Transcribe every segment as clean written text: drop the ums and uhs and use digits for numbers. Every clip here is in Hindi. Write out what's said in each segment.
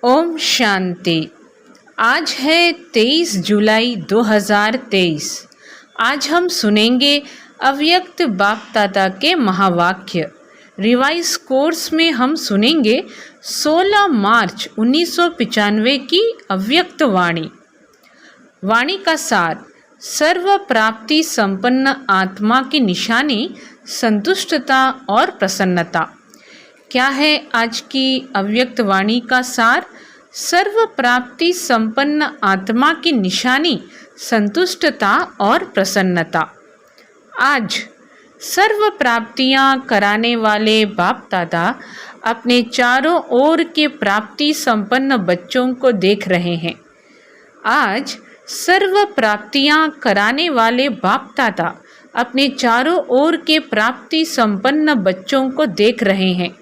ओम शांति। आज है 23 जुलाई 2023। आज हम सुनेंगे अव्यक्त बाप दादा के महावाक्य। रिवाइज कोर्स में हम सुनेंगे 16 मार्च 1995 की अव्यक्त वाणी। वाणी का सार: सर्व प्राप्ति संपन्न आत्मा की निशानी संतुष्टता और प्रसन्नता। क्या है आज की अव्यक्त वाणी का सार? सर्व प्राप्ति संपन्न आत्मा की निशानी संतुष्टता और प्रसन्नता। आज सर्व प्राप्तियां कराने वाले बाप दादा अपने चारों ओर के प्राप्ति संपन्न बच्चों को देख रहे हैं। आज सर्व प्राप्तियां कराने वाले बाप दादा अपने चारों ओर के प्राप्ति संपन्न बच्चों को देख रहे हैं।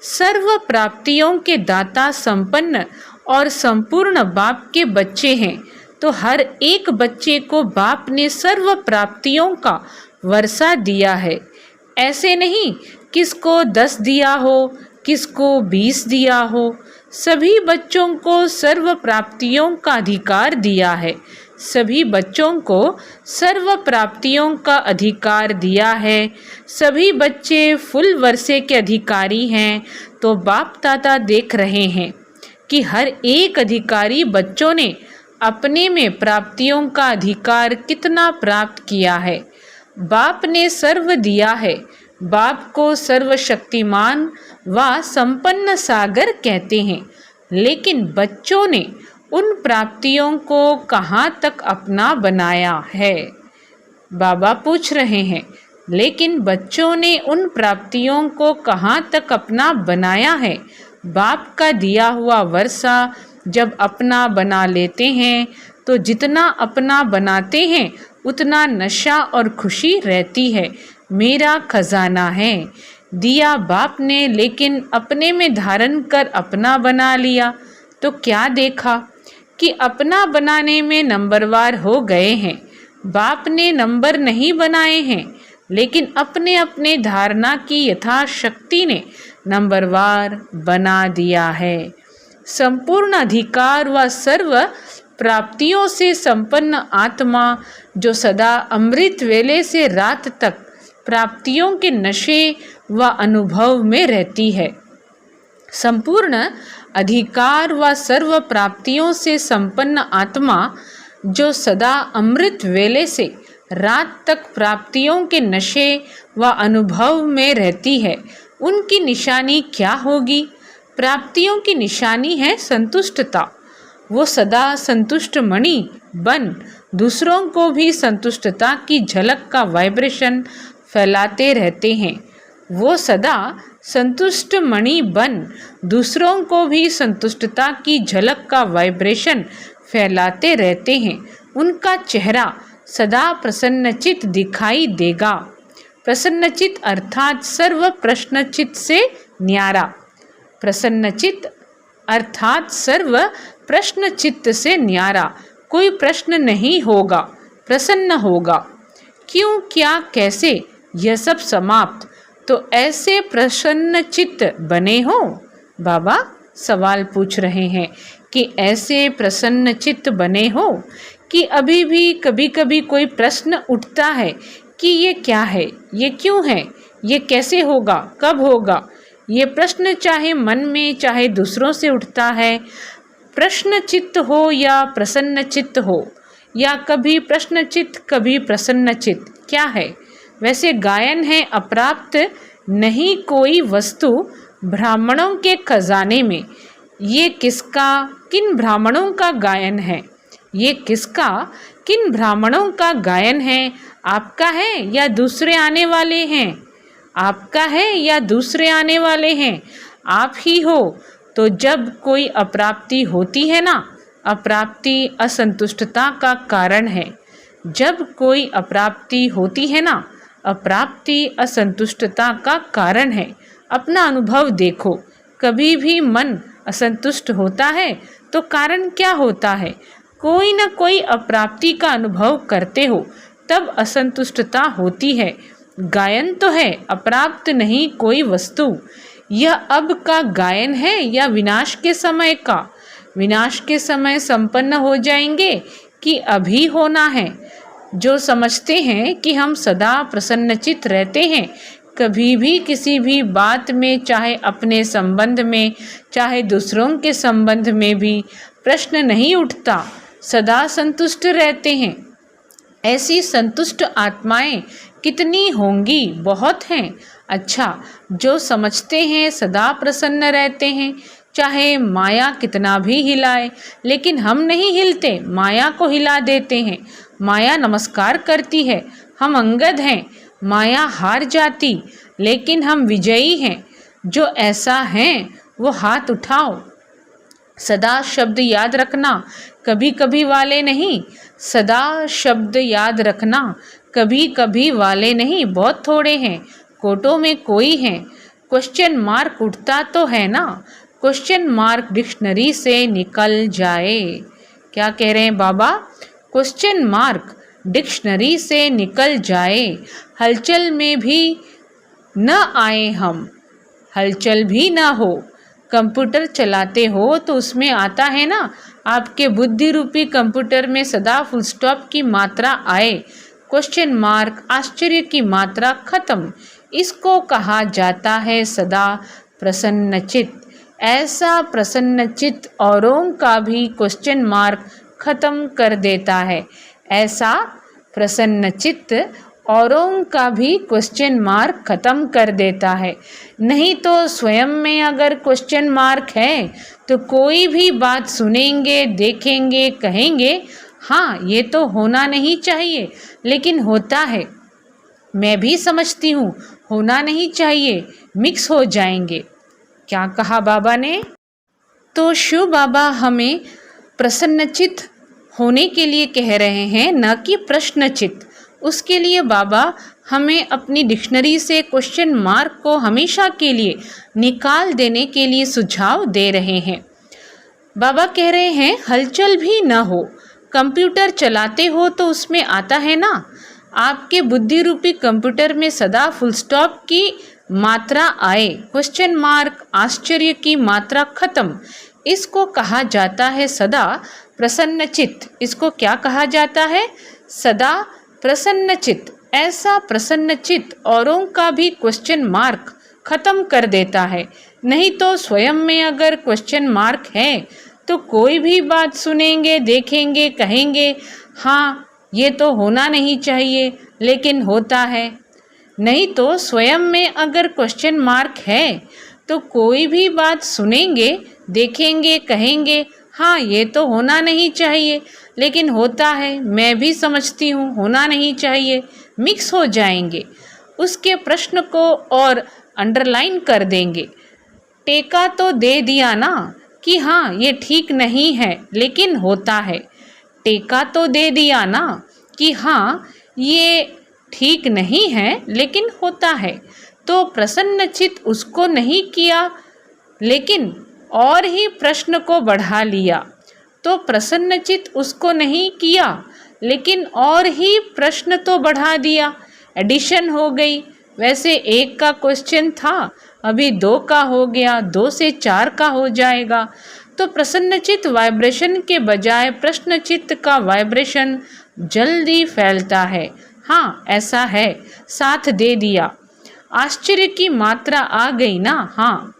सर्व प्राप्तियों के दाता संपन्न और संपूर्ण बाप के बच्चे हैं, तो हर एक बच्चे को बाप ने सर्व प्राप्तियों का वर्षा दिया है। ऐसे नहीं किसको 10 दिया हो, किसको 20 दिया हो, सभी बच्चों को सर्व प्राप्तियों का अधिकार दिया है। सभी बच्चों को सर्व प्राप्तियों का अधिकार दिया है। सभी बच्चे फुल वर्षे के अधिकारी हैं। तो बाप दादा देख रहे हैं कि हर एक अधिकारी बच्चों ने अपने में प्राप्तियों का अधिकार कितना प्राप्त किया है। बाप ने सर्व दिया है। बाप को सर्वशक्तिमान व संपन्न सागर कहते हैं, लेकिन बच्चों ने उन प्राप्तियों को कहाँ तक अपना बनाया है? बाबा पूछ रहे हैं, लेकिन बच्चों ने उन प्राप्तियों को कहाँ तक अपना बनाया है? बाप का दिया हुआ वर्षा जब अपना बना लेते हैं तो जितना अपना बनाते हैं उतना नशा और खुशी रहती है। मेरा खजाना है, दिया बाप ने, लेकिन अपने में धारण कर अपना बना लिया तो क्या देखा कि अपना बनाने में नंबरवार हो गए हैं। बाप ने नंबर नहीं बनाए हैं, लेकिन अपने अपने धारणा की यथाशक्ति ने नंबरवार बना दिया है। संपूर्ण अधिकार व सर्व प्राप्तियों से संपन्न आत्मा जो सदा अमृत वेले से रात तक प्राप्तियों के नशे व अनुभव में रहती है। संपूर्ण अधिकार व सर्व प्राप्तियों से संपन्न आत्मा जो सदा अमृत वेले से रात तक प्राप्तियों के नशे व अनुभव में रहती है, उनकी निशानी क्या होगी? प्राप्तियों की निशानी है संतुष्टता। वो सदा संतुष्ट मणि बन दूसरों को भी संतुष्टता की झलक का वाइब्रेशन फैलाते रहते हैं। वो सदा संतुष्ट मणि बन दूसरों को भी संतुष्टता की झलक का वाइब्रेशन फैलाते रहते हैं। उनका चेहरा सदा प्रसन्नचित दिखाई देगा। प्रसन्नचित अर्थात सर्व प्रश्नचित से न्यारा। प्रसन्नचित अर्थात सर्व प्रश्नचित्त से न्यारा। कोई प्रश्न नहीं होगा, प्रसन्न होगा। क्यों, क्या, कैसे, यह सब समाप्त। तो ऐसे प्रसन्न चित्त बने हो? बाबा सवाल पूछ रहे हैं कि ऐसे प्रसन्न चित्त बने हो कि अभी भी कभी कभी कोई प्रश्न उठता है कि ये क्या है, ये क्यों है, ये कैसे होगा, कब होगा। ये प्रश्न चाहे मन में चाहे दूसरों से उठता है। प्रश्न चित्त हो या प्रसन्न चित्त हो, या कभी प्रश्न चित्त कभी प्रसन्न चित्त, क्या है? वैसे गायन है अप्राप्त नहीं कोई वस्तु ब्राह्मणों के खजाने में। ये किसका, किन ब्राह्मणों का गायन है? ये किसका, किन ब्राह्मणों का गायन है? आपका है या दूसरे आने वाले हैं? आपका है या दूसरे आने वाले हैं? आप ही हो। तो जब कोई अप्राप्ति होती है ना, अप्राप्ति असंतुष्टता का कारण है। जब कोई अप्राप्ति होती है ना, अप्राप्ति असंतुष्टता का कारण है। अपना अनुभव देखो, कभी भी मन असंतुष्ट होता है तो कारण क्या होता है? कोई न कोई अप्राप्ति का अनुभव करते हो तब असंतुष्टता होती है। गायन तो है अप्राप्त नहीं कोई वस्तु। यह अब का गायन है या विनाश के समय का? विनाश के समय संपन्न हो जाएंगे कि अभी होना है। जो समझते हैं कि हम सदा प्रसन्नचित्त रहते हैं, कभी भी किसी भी बात में, चाहे अपने संबंध में चाहे दूसरों के संबंध में भी प्रश्न नहीं उठता, सदा संतुष्ट रहते हैं। ऐसी संतुष्ट आत्माएं कितनी होंगी? बहुत हैं। अच्छा, जो समझते हैं सदा प्रसन्न रहते हैं, चाहे माया कितना भी हिलाए, लेकिन हम नहीं हिलते, माया को हिला देते हैं। माया नमस्कार करती है, हम अंगद हैं, माया हार जाती, लेकिन हम विजयी हैं। जो ऐसा हैं वो हाथ उठाओ। सदा शब्द याद रखना, कभी कभी वाले नहीं। सदा शब्द याद रखना, कभी कभी वाले नहीं, बहुत थोड़े हैं, कोटों में कोई हैं। क्वेश्चन मार्क उठता तो है ना, क्वेश्चन मार्क डिक्शनरी से निकल जाए। क्या कह रहे हैं बाबा? क्वेश्चन मार्क डिक्शनरी से निकल जाए, हलचल में भी न आए हम, हलचल भी ना हो। कंप्यूटर चलाते हो तो उसमें आता है ना, आपके बुद्धि रूपी कंप्यूटर में सदा फुल स्टॉप की मात्रा आए, क्वेश्चन मार्क आश्चर्य की मात्रा खत्म। इसको कहा जाता है सदा प्रसन्नचित्त। ऐसा प्रसन्नचित्त औरों का भी क्वेश्चन मार्क खत्म कर देता है। ऐसा प्रसन्नचित्त औरों का भी क्वेश्चन मार्क खत्म कर देता है। नहीं तो स्वयं में अगर क्वेश्चन मार्क है तो कोई भी बात सुनेंगे, देखेंगे, कहेंगे हाँ ये तो होना नहीं चाहिए, लेकिन होता है। मैं भी समझती हूँ होना नहीं चाहिए, मिक्स हो जाएंगे। क्या कहा बाबा ने? तो शिव बाबा हमें प्रसन्नचित्त होने के लिए कह रहे हैं, न कि प्रश्नचित्त। उसके लिए बाबा हमें अपनी डिक्शनरी से क्वेश्चन मार्क को हमेशा के लिए निकाल देने के लिए सुझाव दे रहे हैं। बाबा कह रहे हैं हलचल भी न हो। कंप्यूटर चलाते हो तो उसमें आता है ना, आपके बुद्धि रूपी कंप्यूटर में सदा फुल स्टॉप की मात्रा आए, क्वेश्चन मार्क आश्चर्य की मात्रा खत्म। इसको कहा जाता है सदा प्रसन्नचित्त। इसको क्या कहा जाता है? सदा प्रसन्नचित्त। ऐसा प्रसन्नचित्त औरों का भी क्वेश्चन मार्क खत्म कर देता है। नहीं तो स्वयं में अगर क्वेश्चन मार्क है तो कोई भी बात सुनेंगे, देखेंगे, कहेंगे हाँ ये तो होना नहीं चाहिए, लेकिन होता है। नहीं तो स्वयं में अगर क्वेश्चन मार्क है तो कोई भी बात सुनेंगे, देखेंगे, कहेंगे हाँ ये तो होना नहीं चाहिए, लेकिन होता है। मैं भी समझती हूँ होना नहीं चाहिए, मिक्स हो जाएंगे। उसके प्रश्न को और अंडरलाइन कर देंगे। टेका तो दे दिया ना कि हाँ ये ठीक नहीं है, लेकिन होता है। टेका तो दे दिया ना कि हाँ ये ठीक नहीं है, लेकिन होता है। तो प्रसन्नचित्त उसको नहीं किया, लेकिन और ही प्रश्न को बढ़ा लिया। तो प्रसन्नचित्त उसको नहीं किया, लेकिन और ही प्रश्न तो बढ़ा दिया, एडिशन हो गई। वैसे 1 का क्वेश्चन था, अभी 2 का हो गया, 2 से 4 का हो जाएगा। तो प्रसन्नचित्त वाइब्रेशन के बजाय प्रश्नचित्त का वाइब्रेशन जल्दी फैलता है। हाँ ऐसा है, साथ दे दिया। आश्चर्य की मात्रा आ गई ना। हाँ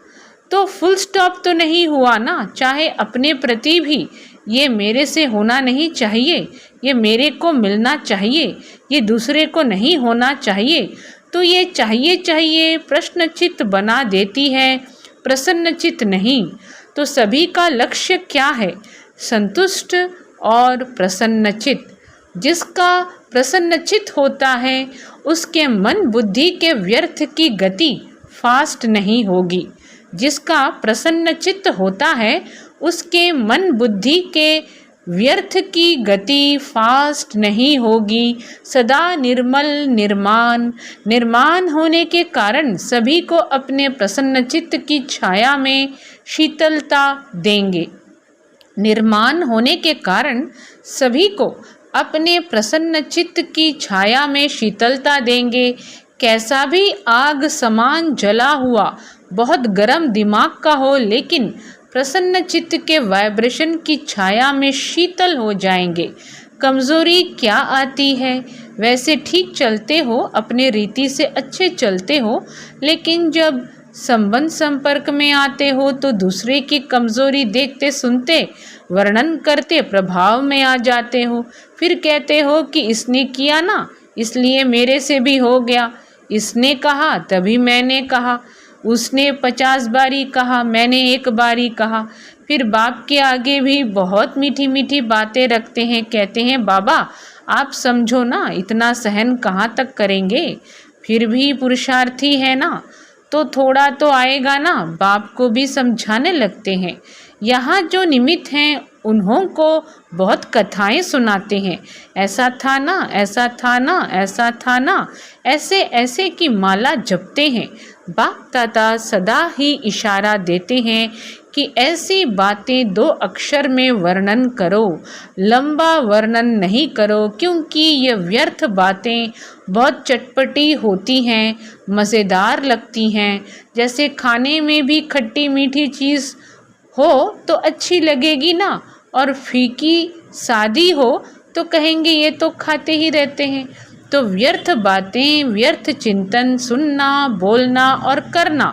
तो फुल स्टॉप तो नहीं हुआ ना, चाहे अपने प्रति भी ये मेरे से होना नहीं चाहिए, ये मेरे को मिलना चाहिए, ये दूसरे को नहीं होना चाहिए। तो ये चाहिए प्रश्नचित्त बना देती है, प्रसन्नचित्त नहीं। तो सभी का लक्ष्य क्या है? संतुष्ट और प्रसन्नचित्त। जिसका प्रसन्नचित्त होता है उसके मन बुद्धि के व्यर्थ की गति फास्ट नहीं होगी। जिसका प्रसन्नचित्त होता है उसके मन बुद्धि के व्यर्थ की गति फास्ट नहीं होगी। सदा निर्मल निर्माण होने के कारण सभी को अपने प्रसन्नचित्त की छाया में शीतलता देंगे। निर्माण होने के कारण सभी को अपने प्रसन्नचित्त की छाया में शीतलता देंगे। कैसा भी आग समान जला हुआ बहुत गर्म दिमाग का हो, लेकिन प्रसन्न चित्त के वाइब्रेशन की छाया में शीतल हो जाएंगे। कमज़ोरी क्या आती है? वैसे ठीक चलते हो, अपने रीति से अच्छे चलते हो, लेकिन जब संबंध संपर्क में आते हो तो दूसरे की कमज़ोरी देखते सुनते वर्णन करते प्रभाव में आ जाते हो। फिर कहते हो कि इसने किया ना, इसलिए मेरे से भी हो गया। इसने कहा तभी मैंने कहा, उसने 50 बारी कहा, मैंने 1 बारी कहा। फिर बाप के आगे भी बहुत मीठी मीठी बातें रखते हैं, कहते हैं बाबा आप समझो ना, इतना सहन कहाँ तक करेंगे, फिर भी पुरुषार्थी है ना, तो थोड़ा तो आएगा ना। बाप को भी समझाने लगते हैं। यहाँ जो निमित्त हैं उन्हों को बहुत कथाएं सुनाते हैं, ऐसा था ना, ऐसा था ना, ऐसा था ना, ऐसे ऐसे की माला जपते हैं। बाप दादा सदा ही इशारा देते हैं कि ऐसी बातें 2 अक्षर में वर्णन करो, लंबा वर्णन नहीं करो, क्योंकि ये व्यर्थ बातें बहुत चटपटी होती हैं, मज़ेदार लगती हैं। जैसे खाने में भी खट्टी मीठी चीज़ हो तो अच्छी लगेगी ना, और फीकी सादी हो तो कहेंगे ये तो खाते ही रहते हैं। तो व्यर्थ बातें, व्यर्थ चिंतन, सुनना, बोलना और करना,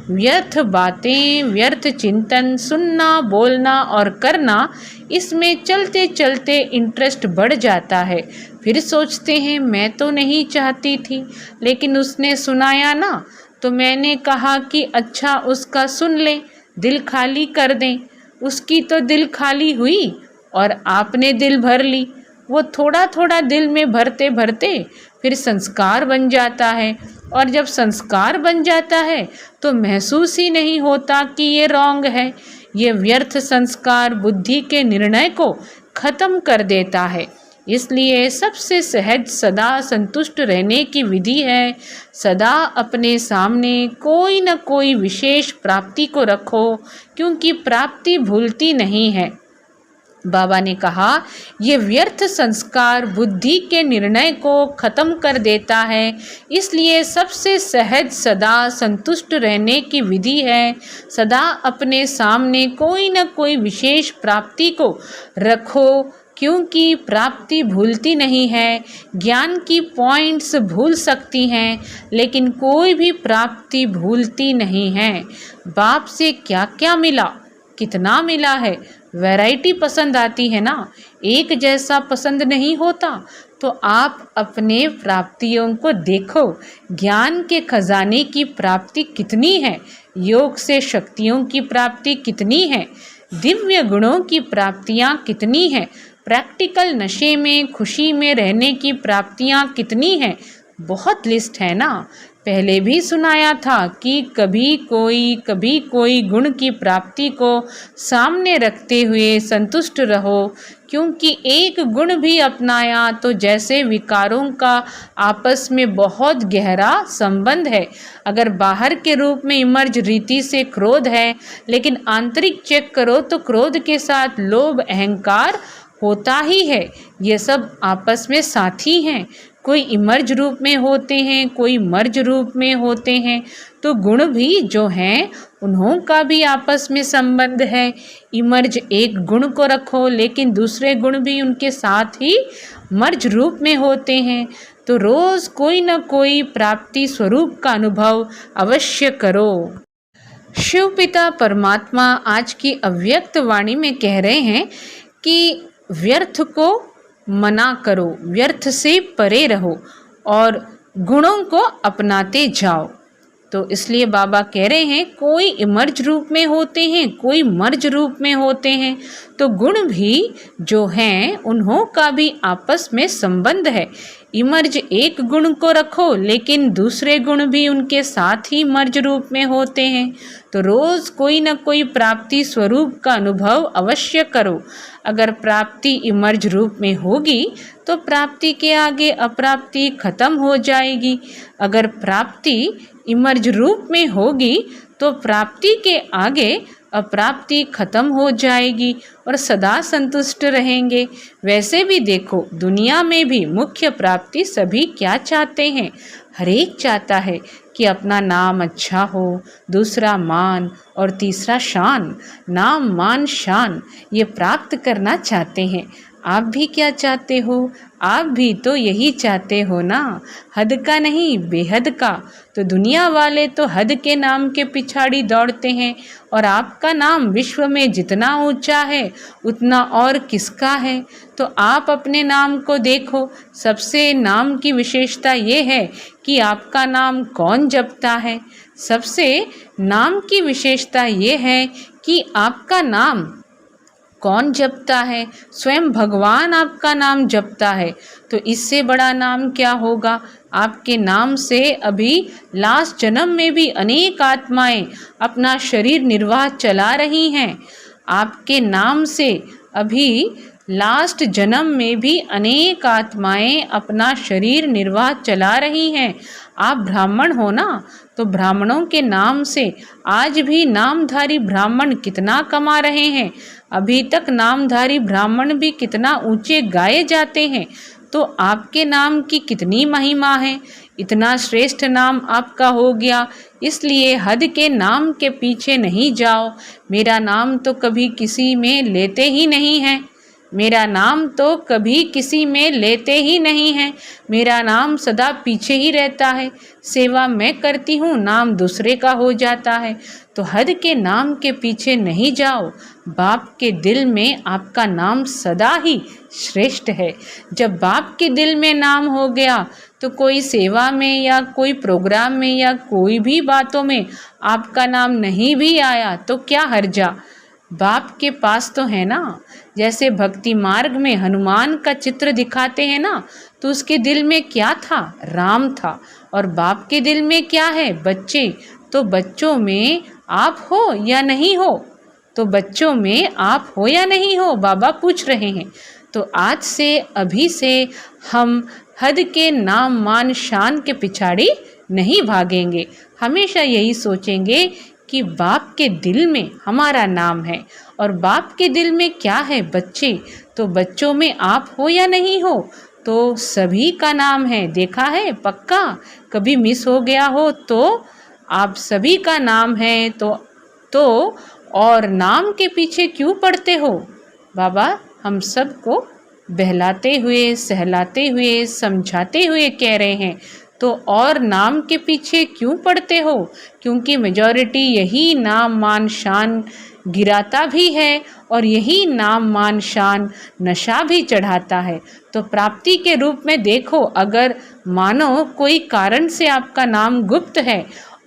व्यर्थ बातें, व्यर्थ चिंतन, सुनना, बोलना और करना, इसमें चलते चलते इंटरेस्ट बढ़ जाता है। फिर सोचते हैं मैं तो नहीं चाहती थी, लेकिन उसने सुनाया ना, तो मैंने कहा कि अच्छा उसका सुन लें, दिल खाली कर दें। उसकी तो दिल खाली हुई और आपने दिल भर ली। वो थोड़ा थोड़ा दिल में भरते भरते फिर संस्कार बन जाता है, और जब संस्कार बन जाता है तो महसूस ही नहीं होता कि ये रॉन्ग है। ये व्यर्थ संस्कार बुद्धि के निर्णय को खत्म कर देता है। इसलिए सबसे सहज सदा संतुष्ट रहने की विधि है, सदा अपने सामने कोई न कोई विशेष प्राप्ति को रखो, क्योंकि प्राप्ति भूलती नहीं है। बाबा ने कहा ये व्यर्थ संस्कार बुद्धि के निर्णय को खत्म कर देता है। इसलिए सबसे सहज सदा संतुष्ट रहने की विधि है, सदा अपने सामने कोई न कोई विशेष प्राप्ति को रखो, क्योंकि प्राप्ति भूलती नहीं है। ज्ञान की पॉइंट्स भूल सकती हैं, लेकिन कोई भी प्राप्ति भूलती नहीं है। बाप से क्या क्या मिला, कितना मिला है, वैरायटी पसंद आती है ना, एक जैसा पसंद नहीं होता। तो आप अपने प्राप्तियों को देखो, ज्ञान के खजाने की प्राप्ति कितनी है, योग से शक्तियों की प्राप्ति कितनी है, दिव्य गुणों की प्राप्तियाँ कितनी हैं, प्रैक्टिकल नशे में खुशी में रहने की प्राप्तियाँ कितनी हैं। बहुत लिस्ट है ना। पहले भी सुनाया था कि कभी कोई गुण की प्राप्ति को सामने रखते हुए संतुष्ट रहो, क्योंकि एक गुण भी अपनाया तो जैसे विकारों का आपस में बहुत गहरा संबंध है। अगर बाहर के रूप में इमर्ज रीति से क्रोध है, लेकिन आंतरिक चेक करो तो क्रोध के साथ लोभ अहंकार होता ही है। ये सब आपस में साथी हैं, कोई इमर्ज रूप में होते हैं, कोई मर्ज रूप में होते हैं। तो गुण भी जो हैं उन्हों का भी आपस में संबंध है। इमर्ज एक गुण को रखो, लेकिन दूसरे गुण भी उनके साथ ही मर्ज रूप में होते हैं। तो रोज़ कोई न कोई प्राप्ति स्वरूप का अनुभव अवश्य करो। शिव पिता परमात्मा आज की अव्यक्त वाणी में कह रहे हैं कि व्यर्थ को मना करो, व्यर्थ से परे रहो और गुणों को अपनाते जाओ। तो इसलिए बाबा कह रहे हैं कोई इमर्ज रूप में होते हैं, कोई मर्ज रूप में होते हैं। तो गुण भी जो हैं उन्हों का भी आपस में संबंध है। इमर्ज एक गुण को रखो, लेकिन दूसरे गुण भी उनके साथ ही मर्ज रूप में होते हैं। तो रोज़ कोई न कोई प्राप्ति स्वरूप का अनुभव अवश्य करो। अगर प्राप्ति इमर्ज रूप में होगी तो प्राप्ति के आगे अप्राप्ति खत्म हो जाएगी। अगर प्राप्ति इमर्ज रूप में होगी तो प्राप्ति के आगे अप्राप्ति खत्म हो जाएगी और सदा संतुष्ट रहेंगे। वैसे भी देखो, दुनिया में भी मुख्य प्राप्ति सभी क्या चाहते हैं? हर एक चाहता है कि अपना नाम अच्छा हो, दूसरा मान और तीसरा शान। नाम मान शान ये प्राप्त करना चाहते हैं। आप भी क्या चाहते हो? आप भी तो यही चाहते हो ना, हद का नहीं बेहद का। तो दुनिया वाले तो हद के नाम के पिछाड़ी दौड़ते हैं, और आपका नाम विश्व में जितना ऊंचा है उतना और किसका है? तो आप अपने नाम को देखो। सबसे नाम की विशेषता ये है कि आपका नाम कौन जपता है। सबसे नाम की विशेषता ये है कि आपका नाम कौन जपता है। स्वयं भगवान आपका नाम जपता है, तो इससे बड़ा नाम क्या होगा। आपके नाम से अभी लास्ट जन्म में भी अनेक आत्माएं अपना शरीर निर्वाह चला रही हैं। आपके नाम से अभी लास्ट जन्म में भी अनेक आत्माएं अपना शरीर निर्वाह चला रही हैं। आप ब्राह्मण हो ना, तो ब्राह्मणों के नाम से आज भी नामधारी ब्राह्मण कितना कमा रहे हैं। अभी तक नामधारी ब्राह्मण भी कितना ऊंचे गाए जाते हैं। तो आपके नाम की कितनी महिमा है। इतना श्रेष्ठ नाम आपका हो गया, इसलिए हद के नाम के पीछे नहीं जाओ। मेरा नाम तो कभी किसी में लेते ही नहीं है। मेरा नाम तो कभी किसी में लेते ही नहीं है। मेरा नाम सदा पीछे ही रहता है। सेवा मैं करती हूँ, नाम दूसरे का हो जाता है। तो हद के नाम के पीछे नहीं जाओ। बाप के दिल में आपका नाम सदा ही श्रेष्ठ है। जब बाप के दिल में नाम हो गया, तो कोई सेवा में या कोई प्रोग्राम में या कोई भी बातों में आपका नाम नहीं भी आया तो क्या हर्जा। बाप के पास तो है ना। जैसे भक्ति मार्ग में हनुमान का चित्र दिखाते हैं ना, तो उसके दिल में क्या था? राम था। और बाप के दिल में क्या है? बच्चे। तो बच्चों में आप हो या नहीं हो? तो बच्चों में आप हो या नहीं हो, बाबा पूछ रहे हैं। तो आज से अभी से हम हद के नाम मान शान के पिछाड़ी नहीं भागेंगे। हमेशा यही सोचेंगे कि बाप के दिल में हमारा नाम है। और बाप के दिल में क्या है? बच्चे। तो बच्चों में आप हो या नहीं हो? तो सभी का नाम है। देखा है पक्का? कभी मिस हो गया हो तो आप सभी का नाम है। तो और नाम के पीछे क्यों पड़ते हो? बाबा हम सबको बहलाते हुए, सहलाते हुए, समझाते हुए कह रहे हैं। तो और नाम के पीछे क्यों पड़ते हो? क्योंकि मेजॉरिटी यही नाम मान शान गिराता भी है, और यही नाम मान शान नशा भी चढ़ाता है। तो प्राप्ति के रूप में देखो, अगर मानो कोई कारण से आपका नाम गुप्त है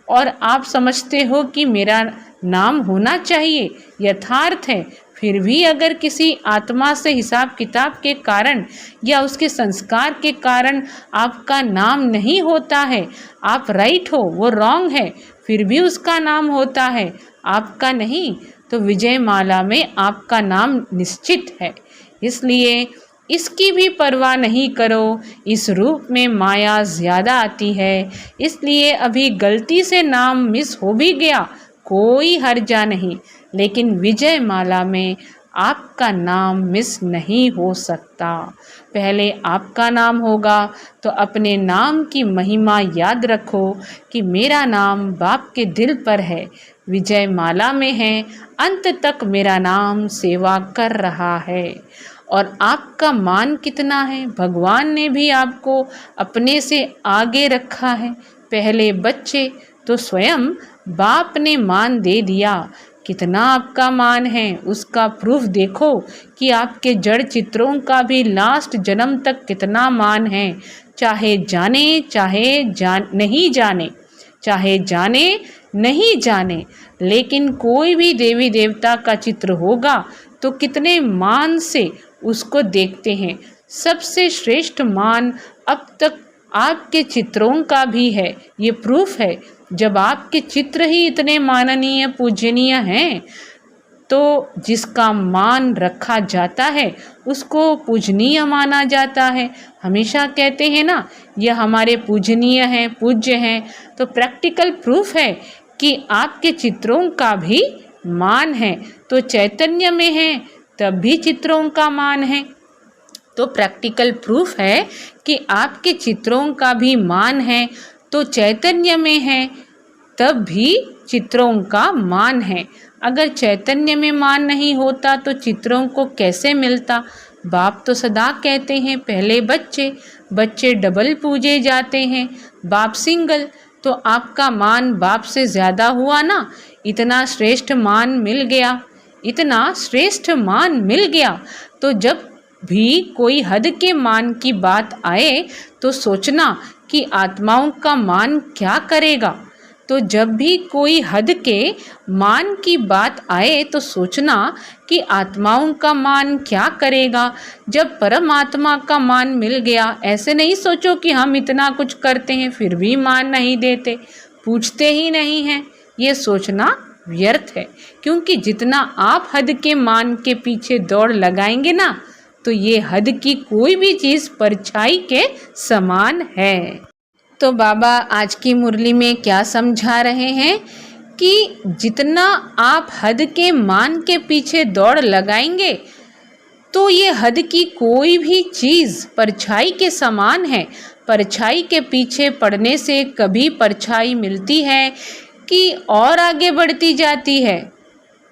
और आप समझते हो कि मेरा नाम होना चाहिए, यथार्थ है, फिर भी अगर किसी आत्मा से हिसाब किताब के कारण या उसके संस्कार के कारण आपका नाम नहीं होता है, आप राइट हो, वो रॉन्ग है, फिर भी उसका नाम होता है, आपका नहीं, तो विजय माला में आपका नाम निश्चित है। इसलिए इसकी भी परवाह नहीं करो। इस रूप में माया ज़्यादा आती है, इसलिए अभी गलती से नाम मिस हो भी गया, कोई हर्जा नहीं। लेकिन विजय माला में आपका नाम मिस नहीं हो सकता। पहले आपका नाम होगा, तो अपने नाम की महिमा याद रखो कि मेरा नाम बाप के दिल पर है, विजय माला में है, अंत तक मेरा नाम सेवा कर रहा है। और आपका मान कितना है? भगवान ने भी आपको अपने से आगे रखा है। पहले बच्चे, तो स्वयं बाप ने मान दे दिया। कितना आपका मान है उसका प्रूफ देखो कि आपके जड़ चित्रों का भी लास्ट जन्म तक कितना मान है। चाहे जाने नहीं जाने, चाहे जाने नहीं जाने, लेकिन कोई भी देवी देवता का चित्र होगा तो कितने मान से उसको देखते हैं। सबसे श्रेष्ठ मान अब तक आपके चित्रों का भी है। ये प्रूफ है। जब आपके चित्र ही इतने माननीय पूजनीय हैं, तो जिसका मान रखा जाता है उसको पूजनीय माना जाता है। हमेशा कहते हैं ना, यह हमारे पूजनीय हैं, पूज्य हैं। तो प्रैक्टिकल प्रूफ है कि आपके चित्रों का भी मान है। तो चैतन्य में है तब भी चित्रों का मान है। तो प्रैक्टिकल प्रूफ है कि आपके चित्रों का भी मान है। तो चैतन्य में है तब भी चित्रों का मान है। अगर चैतन्य में मान नहीं होता तो चित्रों को कैसे मिलता। बाप तो सदा कहते हैं पहले बच्चे डबल पूजे जाते हैं, बाप सिंगल। तो आपका मान बाप से ज़्यादा हुआ ना, इतना श्रेष्ठ मान मिल गया। तो जब भी कोई हद के मान की बात आए तो सोचना कि आत्माओं का मान क्या करेगा। तो जब भी कोई हद के मान की बात आए तो सोचना कि आत्माओं का मान क्या करेगा। जब परमात्मा का मान मिल गया, ऐसे नहीं सोचो कि हम इतना कुछ करते हैं फिर भी मान नहीं देते, पूछते ही नहीं हैं। ये सोचना व्यर्थ है, क्योंकि जितना आप हद के मान के पीछे दौड़ लगाएंगे ना, तो ये हद की कोई भी चीज़ परछाई के समान है। तो बाबा आज की मुरली में क्या समझा रहे हैं कि जितना आप हद के मान के पीछे दौड़ लगाएंगे तो ये हद की कोई भी चीज़ परछाई के समान है। परछाई के पीछे पड़ने से कभी परछाई मिलती है कि और आगे बढ़ती जाती है।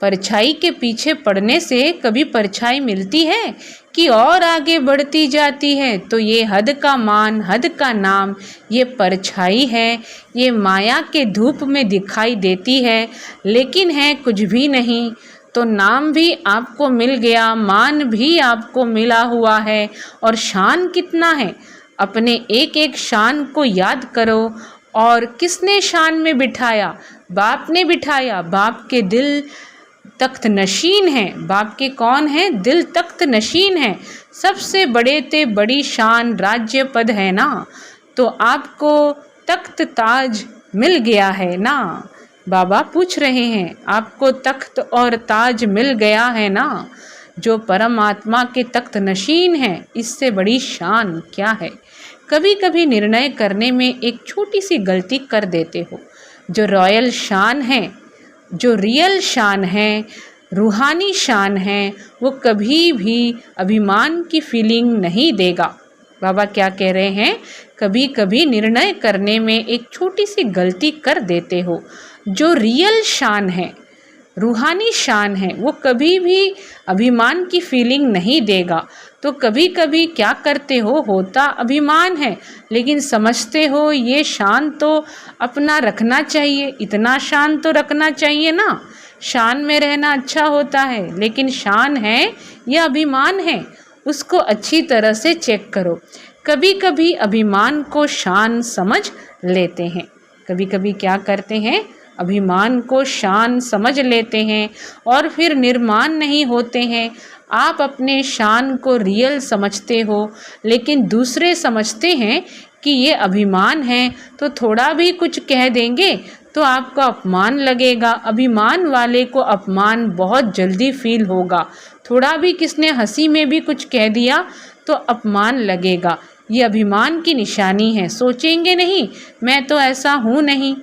परछाई के पीछे पड़ने से कभी परछाई मिलती है कि और आगे बढ़ती जाती है। तो ये हद का मान, हद का नाम, ये परछाई है, ये माया के धूप में दिखाई देती है लेकिन है कुछ भी नहीं। तो नाम भी आपको मिल गया, मान भी आपको मिला हुआ है, और शान कितना है। अपने एक एक शान को याद करो। और किसने शान में बिठाया? बाप ने बिठाया। बाप के दिल तख्त नशीन है। बाप के कौन है? दिल तख्त नशीन है। सबसे बड़े ते बड़ी शान राज्य पद है ना। तो आपको तख्त ताज मिल गया है ना। बाबा पूछ रहे हैं आपको तख्त और ताज मिल गया है ना। जो परमात्मा के तख्त नशीन है, इससे बड़ी शान क्या है। कभी कभी निर्णय करने में एक छोटी सी गलती कर देते हो। जो रॉयल शान है, जो रियल शान है, रूहानी शान है, वो कभी भी अभिमान की फीलिंग नहीं देगा। बाबा क्या कह रहे हैं? कभी कभी निर्णय करने में एक छोटी सी गलती कर देते हो। जो रियल शान है, रूहानी शान है, वो कभी भी अभिमान की फीलिंग नहीं देगा। तो कभी कभी क्या करते हो, होता अभिमान है लेकिन समझते हो ये शान तो अपना रखना चाहिए, इतना शान तो रखना चाहिए ना। शान में रहना अच्छा होता है, लेकिन शान है या अभिमान है, उसको अच्छी तरह से चेक करो। कभी कभी अभिमान को शान समझ लेते हैं, कभी कभी क्या करते हैं, अभिमान को शान समझ लेते हैं और फिर निर्माण नहीं होते हैं। आप अपने शान को रियल समझते हो, लेकिन दूसरे समझते हैं कि ये अभिमान है, तो थोड़ा भी कुछ कह देंगे तो आपका अपमान लगेगा। अभिमान वाले को अपमान बहुत जल्दी फील होगा। थोड़ा भी किसने हंसी में भी कुछ कह दिया तो अपमान लगेगा। ये अभिमान की निशानी है। सोचेंगे नहीं, मैं तो ऐसा हूँ नहीं,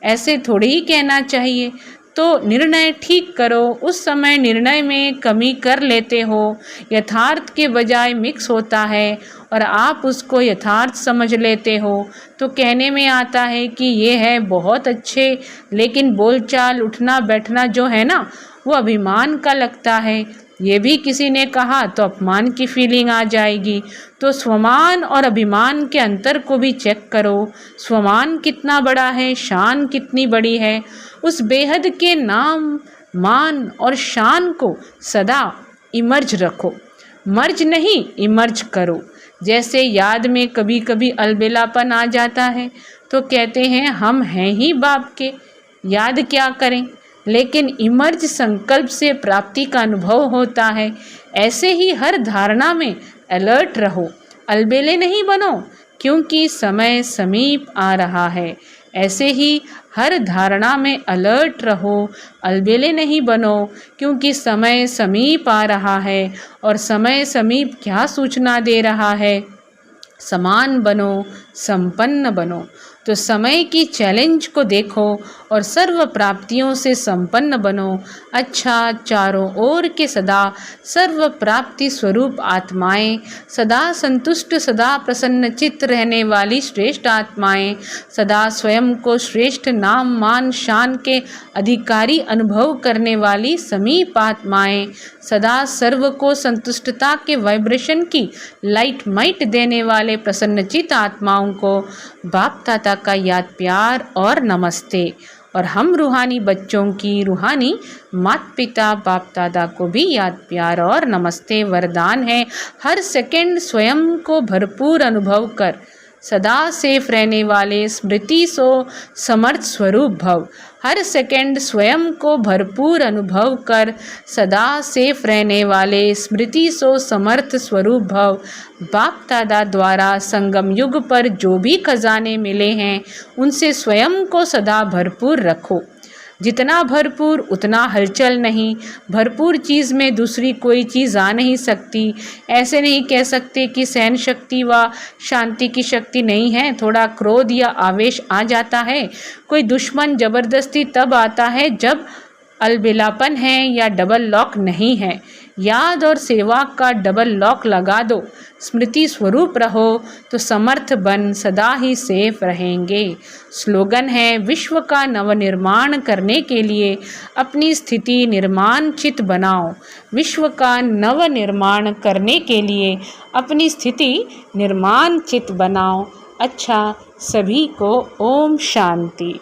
ऐसे थोड़ी ही कहना चाहिए। तो निर्णय ठीक करो। उस समय निर्णय में कमी कर लेते हो, यथार्थ के बजाय मिक्स होता है और आप उसको यथार्थ समझ लेते हो। तो कहने में आता है कि ये है बहुत अच्छे, लेकिन बोलचाल उठना बैठना जो है ना, वो अभिमान का लगता है। ये भी किसी ने कहा तो अपमान की फीलिंग आ जाएगी। तो स्वमान और अभिमान के अंतर को भी चेक करो। स्वमान कितना बड़ा है, शान कितनी बड़ी है। उस बेहद के नाम, मान और शान को सदा इमर्ज रखो। मर्ज नहीं, इमर्ज करो। जैसे याद में कभी कभी अलबेलापन आ जाता है तो कहते हैं हम हैं ही बाप के, याद क्या करें। लेकिन इमर्ज संकल्प से प्राप्ति का अनुभव होता है। ऐसे ही हर धारणा में अलर्ट रहो, अलबेले नहीं बनो, क्योंकि समय समीप आ रहा है। ऐसे ही हर धारणा में अलर्ट रहो, अलबेले नहीं बनो, क्योंकि समय समीप आ रहा है। और समय समीप क्या सूचना दे रहा है? समान बनो, संपन्न बनो। तो समय की चैलेंज को देखो और सर्व प्राप्तियों से संपन्न बनो। अच्छा, चारों ओर के सदा सर्व प्राप्ति स्वरूप आत्माएं, सदा संतुष्ट, सदा प्रसन्न चित्त रहने वाली श्रेष्ठ आत्माएं, सदा स्वयं को श्रेष्ठ नाम मान शान के अधिकारी अनुभव करने वाली समीप आत्माएं, सदा सर्व को संतुष्टता के वाइब्रेशन की लाइट माइट देने वाले प्रसन्नचित आत्माओं को बाप दादा का याद प्यार और नमस्ते। और हम रूहानी बच्चों की रूहानी माता पिता बाप दादा को भी याद प्यार और नमस्ते। वरदान है, हर सेकंड स्वयं को भरपूर अनुभव कर सदा सेफ रहने वाले स्मृति सो समर्थ स्वरूप भव। हर सेकंड स्वयं को भरपूर अनुभव कर सदा सेफ रहने वाले स्मृति सो समर्थ स्वरूप भव। बाप दादा द्वारा संगम युग पर जो भी खजाने मिले हैं उनसे स्वयं को सदा भरपूर रखो। जितना भरपूर उतना हलचल नहीं। भरपूर चीज़ में दूसरी कोई चीज़ आ नहीं सकती। ऐसे नहीं कह सकते कि सहन शक्ति व शांति की शक्ति नहीं है। थोड़ा क्रोध या आवेश आ जाता है। कोई दुश्मन ज़बरदस्ती तब आता है जब अलबेलापन है या डबल लॉक नहीं है। याद और सेवा का डबल लॉक लगा दो। स्मृति स्वरूप रहो तो समर्थ बन सदा ही सेफ रहेंगे। स्लोगन है, विश्व का नवनिर्माण करने के लिए अपनी स्थिति निर्माण चित बनाओ। विश्व का नवनिर्माण करने के लिए अपनी स्थिति निर्माण चित बनाओ। अच्छा, सभी को ओम शांति।